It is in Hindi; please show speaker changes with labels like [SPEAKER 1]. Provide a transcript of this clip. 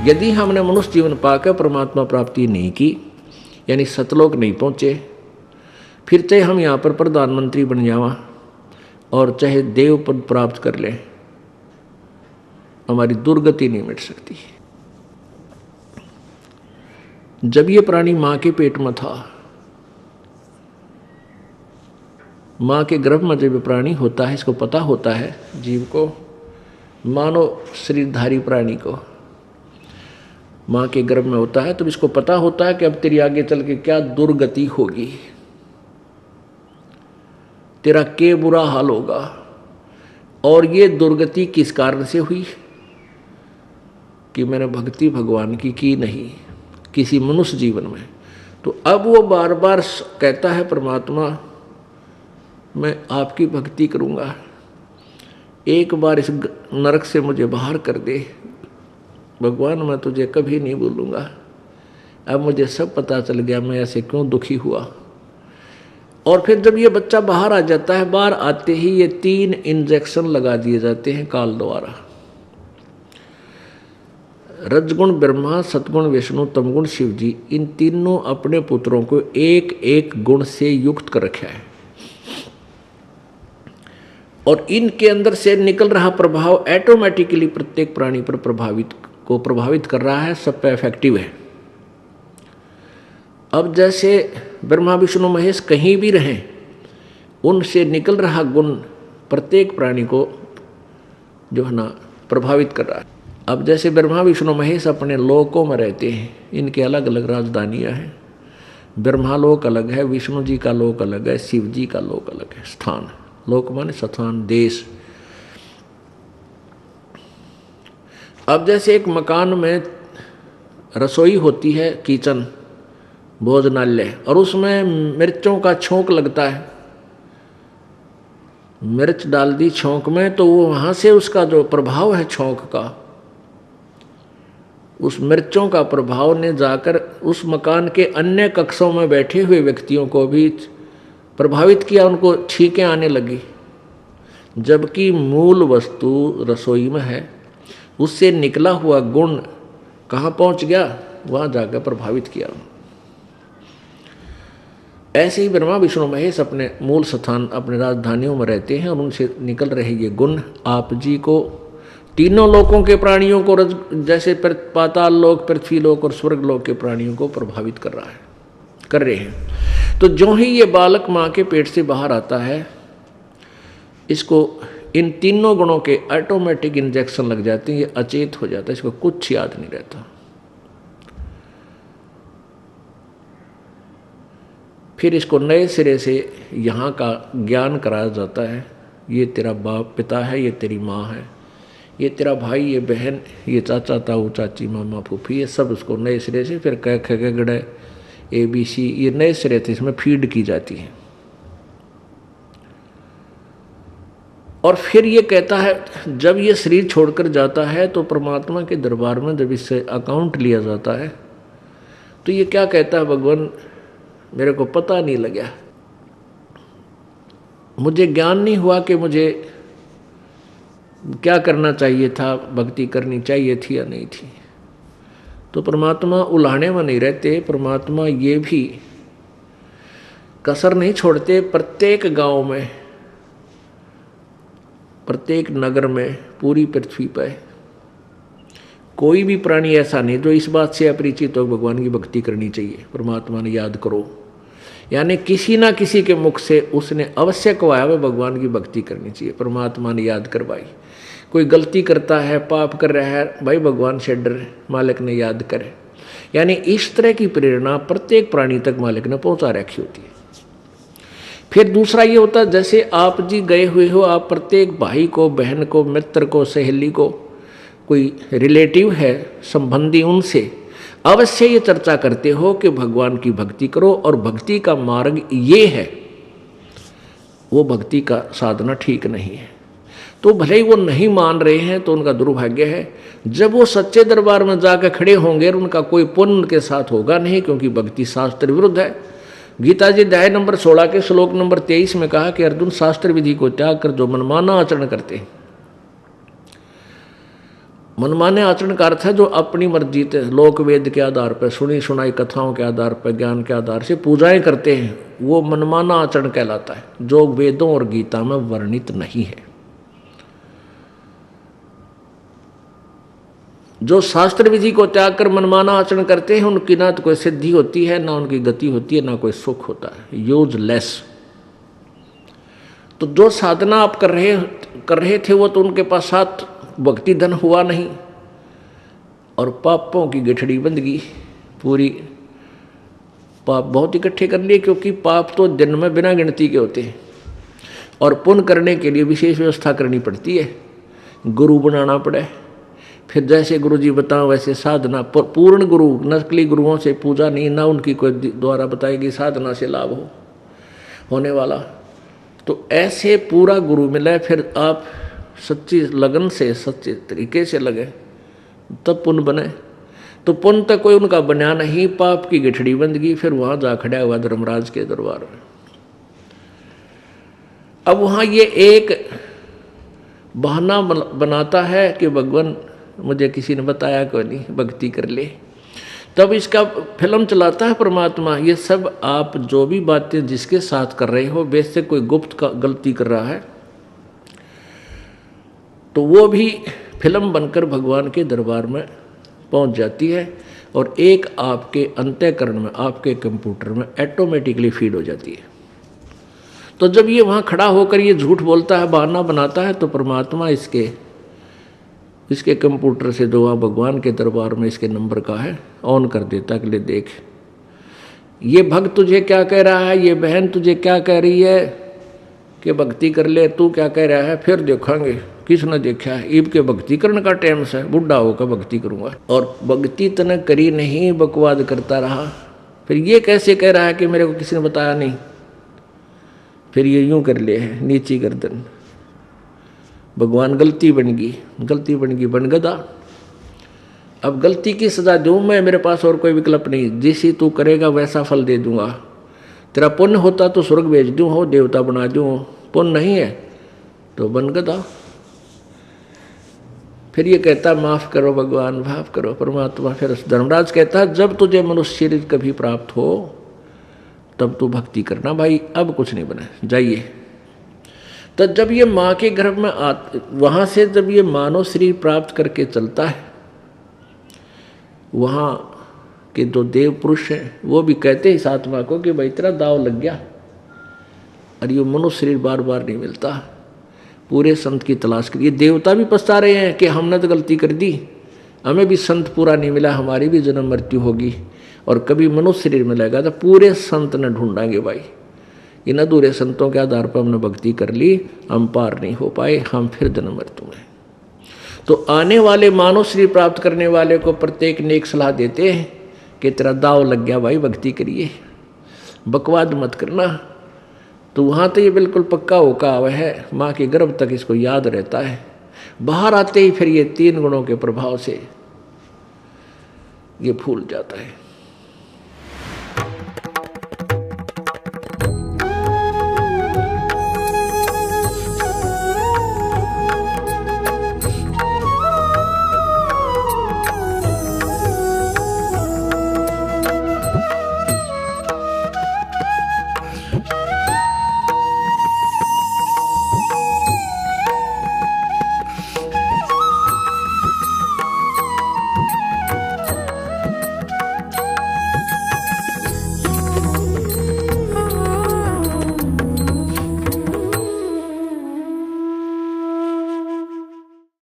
[SPEAKER 1] यदि हमने मनुष्य जीवन पाकर परमात्मा प्राप्ति नहीं की, यानी सतलोक नहीं पहुँचे, फिर चाहे हम यहाँ पर प्रधानमंत्री बन जावा और चाहे देव पद प्राप्त कर लें, हमारी दुर्गति नहीं मिट सकती। जब ये प्राणी माँ के पेट में था, माँ के गर्भ में जब प्राणी होता है, इसको पता होता है जीव को, मानव शरीरधारी प्राणी को माँ के गर्भ में होता है, तो इसको पता होता है कि अब तेरी आगे चल के क्या दुर्गति होगी, तेरा के बुरा हाल होगा। और ये दुर्गति किस कारण से हुई कि मैंने भक्ति भगवान की नहीं किसी मनुष्य जीवन में। तो अब वो बार बार कहता है परमात्मा मैं आपकी भक्ति करूँगा, एक बार इस नरक से मुझे बाहर कर दे भगवान, मैं तुझे कभी नहीं भूलूंगा। अब मुझे सब पता चल गया मैं ऐसे क्यों दुखी हुआ। और फिर जब ये बच्चा बाहर आ जाता है, बाहर आते ही ये 3 इंजेक्शन लगा दिए जाते हैं काल द्वारा। रजगुण ब्रह्मा, सतगुण विष्णु, तमगुण शिव जी, इन तीनों अपने पुत्रों को एक एक गुण से युक्त कर रखा है। और इनके अंदर से निकल रहा प्रभाव ऑटोमेटिकली प्रत्येक प्राणी पर प्रभावित कर रहा है, सब पे इफेक्टिव है। अब जैसे ब्रह्मा विष्णु महेश कहीं भी रहें, उनसे निकल रहा गुण प्रत्येक प्राणी को जो है ना प्रभावित कर रहा है। अब जैसे ब्रह्मा विष्णु महेश अपने लोकों में रहते हैं, इनके अलग अलग राजधानियां हैं। ब्रह्मा लोक अलग है, विष्णु जी का लोक अलग है, शिव जी का लोक अलग है। स्थान, लोक माने स्थान, देश। अब जैसे एक मकान में रसोई होती है, किचन, भोजनालय, और उसमें मिर्चों का छोंक लगता है, मिर्च डाल दी छोंक में, तो वो वहाँ से उसका जो प्रभाव है छोंक का, उस मिर्चों का प्रभाव ने जाकर उस मकान के अन्य कक्षों में बैठे हुए व्यक्तियों को भी प्रभावित किया, उनको छींकें आने लगी। जबकि मूल वस्तु रसोई में है, उससे निकला हुआ गुण कहाँ पहुँच गया, वहाँ जाकर प्रभावित किया। ऐसे ही ब्रह्मा विष्णु महेश अपने मूल स्थान, अपने राजधानियों में रहते हैं, और उनसे निकल रहे ये गुण आप जी को, तीनों लोकों के प्राणियों को, जैसे पाताल लोक, पृथ्वी लोक और स्वर्ग लोक के प्राणियों को प्रभावित कर रहे हैं। तो जो ही ये बालक माँ के पेट से बाहर आता है, इसको इन तीनों गुणों के ऑटोमेटिक इंजेक्शन लग जाते हैं, ये अचेत हो जाता है, इसको कुछ याद नहीं रहता। फिर इसको नए सिरे से यहाँ का ज्ञान कराया जाता है, ये तेरा बाप पिता है, ये तेरी माँ है, ये तेरा भाई, ये बहन, ये चाचा ताऊ चाची मामा फूफी, ये सब उसको नए सिरे से फिर क ख ग ग ABC, ये नए सिरे से इसमें फीड की जाती है। और फिर ये कहता है जब ये शरीर छोड़कर जाता है तो परमात्मा के दरबार में जब इससे अकाउंट लिया जाता है, तो ये क्या कहता है, भगवान मेरे को पता नहीं लगा, मुझे ज्ञान नहीं हुआ कि मुझे क्या करना चाहिए था, भक्ति करनी चाहिए थी या नहीं थी। तो परमात्मा उलाहने में नहीं रहते, परमात्मा ये भी कसर नहीं छोड़ते। प्रत्येक गांव में, प्रत्येक नगर में, पूरी पृथ्वी पर कोई भी प्राणी ऐसा नहीं जो इस बात से अपरिचित हो भगवान की भक्ति करनी चाहिए, परमात्मा ने याद करो। यानी किसी ना किसी के मुख से उसने अवश्य कहा है भगवान की भक्ति करनी चाहिए, परमात्मा ने याद करवाई। कोई गलती करता है, पाप कर रहा है, भाई भगवान से डर, मालिक ने याद करे। यानी इस तरह की प्रेरणा प्रत्येक प्राणी तक मालिक ने पहुंचा रखी होती है। फिर दूसरा ये होता है, जैसे आप जी गए हुए हो, आप प्रत्येक भाई को, बहन को, मित्र को, सहेली को, कोई रिलेटिव है, संबंधी, उनसे अवश्य ये चर्चा करते हो कि भगवान की भक्ति करो, और भक्ति का मार्ग ये है, वो भक्ति का साधना ठीक नहीं है। तो भले ही वो नहीं मान रहे हैं तो उनका दुर्भाग्य है। जब वो सच्चे दरबार में जाकर खड़े होंगे, उनका कोई पुण्य उनके साथ होगा नहीं, क्योंकि भक्ति शास्त्र विरुद्ध है। गीता जी अध्याय नंबर 16 के श्लोक नंबर 23 में कहा कि अर्जुन, शास्त्र विधि को त्याग कर जो मनमाना आचरण करते हैं, मनमाने आचरण का अर्थ है जो अपनी मर्जी से लोक वेद के आधार पर, सुनी सुनाई कथाओं के आधार पर, ज्ञान के आधार से पूजाएं करते हैं, वो मनमाना आचरण कहलाता है, जो वेदों और गीता में वर्णित नहीं है। जो शास्त्र विधि को त्याग कर मनमाना आचरण करते हैं, उनकी ना तो कोई सिद्धि होती है, ना उनकी गति होती है, ना कोई सुख होता है, यूजलेस। तो जो साधना आप कर रहे थे वो तो उनके पास साथ भक्ति धन हुआ नहीं, और पापों की गठड़ी बंध गई पूरी। पाप बहुत इकट्ठे कर लिए, क्योंकि पाप तो दिन में बिना गिनती के होते हैं, और पुण्य करने के लिए विशेष व्यवस्था करनी पड़ती है, गुरु बनाना पड़े। फिर जैसे गुरु जी बताओ वैसे साधना, पूर्ण गुरु, नकली गुरुओं से पूजा नहीं, ना उनकी कोई द्वारा बताएगी साधना से लाभ होने वाला। तो ऐसे पूरा गुरु मिले, फिर आप सच्ची लगन से, सच्चे तरीके से लगे, तब पुण्य बने। तो पुण्य तक कोई उनका बना नहीं, पाप की गठड़ी बंद गई। फिर वहां जा खड़ा हुआ धर्मराज के दरबार में। अब वहां ये एक बहाना बनाता है कि भगवान मुझे किसी ने बताया कोई नहीं, भक्ति कर ले। तब इसका फिल्म चलाता है परमात्मा, ये सब आप जो भी बातें जिसके साथ कर रहे हो, वैसे कोई गुप्त का गलती कर रहा है तो वो भी फिल्म बनकर भगवान के दरबार में पहुंच जाती है, और एक आपके अंतःकरण में, आपके कंप्यूटर में ऑटोमेटिकली फीड हो जाती है। तो जब ये वहाँ खड़ा होकर ये झूठ बोलता है, बहाना बनाता है, तो परमात्मा इसके कंप्यूटर से जो वहाँ भगवान के दरबार में इसके नंबर का है ऑन कर देता है कि ले देख, ये भक्त तुझे क्या कह रहा है, ये बहन तुझे क्या कह रही है कि भक्ति कर ले, तू क्या कह रहा है, फिर देखेंगे किसने देखा है। ईब के भक्ति करने का टाइम से बुढ़ा होकर भक्ति करूंगा, और भक्ति तने करी नहीं, बकवाद करता रहा। फिर ये कैसे कह रहा है कि मेरे को किसी ने बताया नहीं, फिर ये यूं कर ले है नीची गर्दन। भगवान गलती बन गई बन गदा। अब गलती की सजा दूं मैं, मेरे पास और कोई विकल्प नहीं, जैसी तू करेगा वैसा फल दे दूंगा। तेरा पुण्य होता तो स्वर्ग भेज दूं, हो देवता बना दूं, पुण्य नहीं है तो बन गदा। फिर ये कहता माफ करो भगवान, माफ करो परमात्मा। फिर धर्मराज कहता है जब तुझे मनुष्य शरीर कभी प्राप्त हो तब तू भक्ति करना भाई, अब कुछ नहीं बना, जाइए। तो जब ये माँ के गर्भ में वहाँ से जब ये मानव शरीर प्राप्त करके चलता है, वहाँ के जो देव पुरुष हैं वो भी कहते हैं इस आत्मा को कि भाई तेरा दाव लग गया, और ये मनुष्य शरीर बार बार नहीं मिलता, पूरे संत की तलाश करिए। देवता भी पछता रहे हैं कि हमने तो गलती कर दी, हमें भी संत पूरा नहीं मिला, हमारी भी जन्म मृत्यु होगी, और कभी मनुष्य शरीर मिलेगा तो पूरे संत ने ढूंढाएंगे भाई। इन अधूरे संतों के आधार पर हमने भक्ति कर ली, हम पार नहीं हो पाए, हम फिर जन्म मृत्यु में। तो आने वाले मानव शरीर प्राप्त करने वाले को प्रत्येक ने एक सलाह देते हैं कि तेरा दाव लग गया भाई, भक्ति करिए, बकवाद मत करना। तो वहाँ तो ये बिल्कुल पक्का होका हुआ है, माँ के गर्भ तक इसको याद रहता है। बाहर आते ही फिर ये 3 गुणों के प्रभाव से ये भूल जाता है।